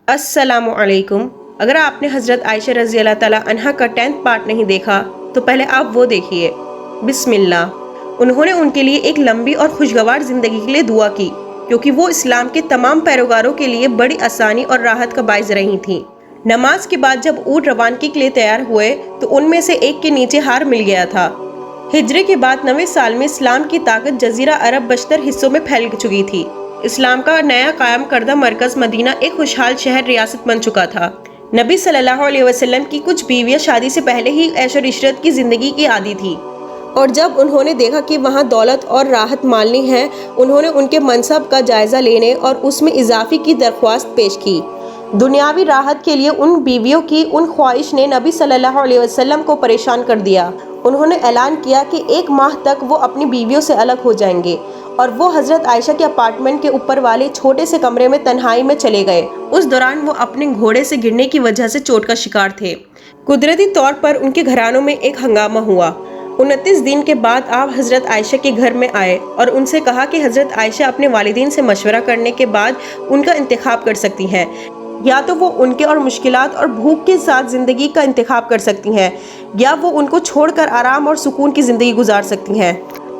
अस्सलामु अलैकुम। अगर आपने हज़रत आयशा रज़ी अल्लाह ताला अन्हा का 10th पार्ट नहीं देखा तो पहले आप वो देखिए। बिस्मिल्लाह। उन्होंने उनके लिए एक लंबी और खुशगवार ज़िंदगी के लिए दुआ की क्योंकि वो इस्लाम के तमाम पैरोकारों के लिए बड़ी आसानी और राहत का बाइस रही थीं। नमाज के बाद जब ऊँट रवानगी के लिए तैयार हुए तो उनमें से एक के नीचे हार मिल गया था। हिजरे के बाद 9वें साल में इस्लाम की ताकत जजीरा अरब बशतर हिस्सों में फैल चुकी थी। इस्लाम का नया कायम करदा मरकज मदीना एक खुशहाल शहर रियासत बन चुका था। नबी सल्लल्लाहु अलैहि वसल्लम की कुछ बीवियां शादी से पहले ही ऐश और इशरत की जिंदगी की आदी थी और जब उन्होंने देखा कि वहाँ दौलत और राहत मालनी है, उन्होंने उनके मनसब का जायजा लेने और उसमें इजाफे की दरख्वास्त पेश की। दुनियावी राहत के लिए उन बीवियों की उन ख्वाहिश ने नबी सल्लल्लाहु अलैहि वसल्लम को परेशान कर दिया। उन्होंने ऐलान किया कि 1 माह तक वो अपनी बीवियों से अलग हो जाएंगे और वो हज़रत आयशा के अपार्टमेंट के ऊपर वाले छोटे से कमरे में तन्हाई में चले गए। उस दौरान वो अपने घोड़े से गिरने की वजह से चोट का शिकार थे। कुदरती तौर पर उनके घरानों में एक हंगामा हुआ। 29 दिन के बाद आप हज़रत आयशा के घर में आए और उनसे कहा कि हज़रत आयशा अपने वालिदैन से मशवरा करने के बाद उनका इंतखाब कर सकती हैं। या तो वो उनके और मुश्किलात और भूख के साथ ज़िंदगी का इंतखाब कर सकती हैं या वो उनको छोड़कर आराम और सुकून की ज़िंदगी गुजार सकती हैं।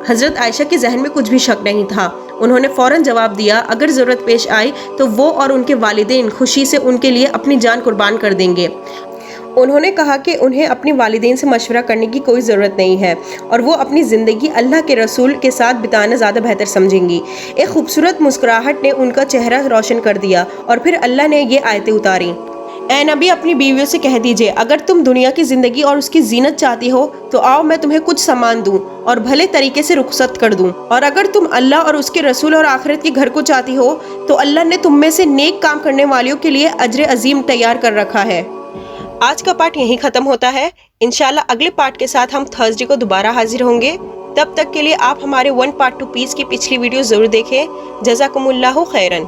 हज़रत आयशा के जहन में कुछ भी शक नहीं था। उन्होंने फ़ौरन जवाब दिया, अगर ज़रूरत पेश आई तो वो और उनके वालिदैन खुशी से उनके लिए अपनी जान कुर्बान कर देंगे। उन्होंने कहा कि उन्हें अपनी वालिदैन से मशवरा करने की कोई ज़रूरत नहीं है और वो अपनी ज़िंदगी अल्लाह के रसूल के साथ बिताना ज़्यादा बेहतर समझेंगी। एक खूबसूरत मुस्कुराहट ने उनका चेहरा रोशन कर दिया और फिर अल्लाह ने ये आयतें उतारी। ऐ नबी, अपनी बीवियों से कह दीजिए, अगर तुम दुनिया की ज़िंदगी और उसकी जीनत चाहती हो तो आओ मैं तुम्हें कुछ सामान दूं और भले तरीके से रुखसत कर दूं, और अगर तुम अल्लाह और उसके रसूल और आखिरत के घर को चाहती हो तो अल्लाह ने तुम में से नेक काम करने वालों के लिए अजर अजीम तैयार कर रखा है। आज का पार्ट यहीं ख़त्म होता है। इंशाल्लाह अगले पार्ट के साथ हम थर्सडे को दोबारा हाजिर होंगे। तब तक के लिए आप हमारे 1 पार्ट 2 पीस की पिछली वीडियो ज़रूर देखें। जज़ाकुमुल्लाहु खैरन।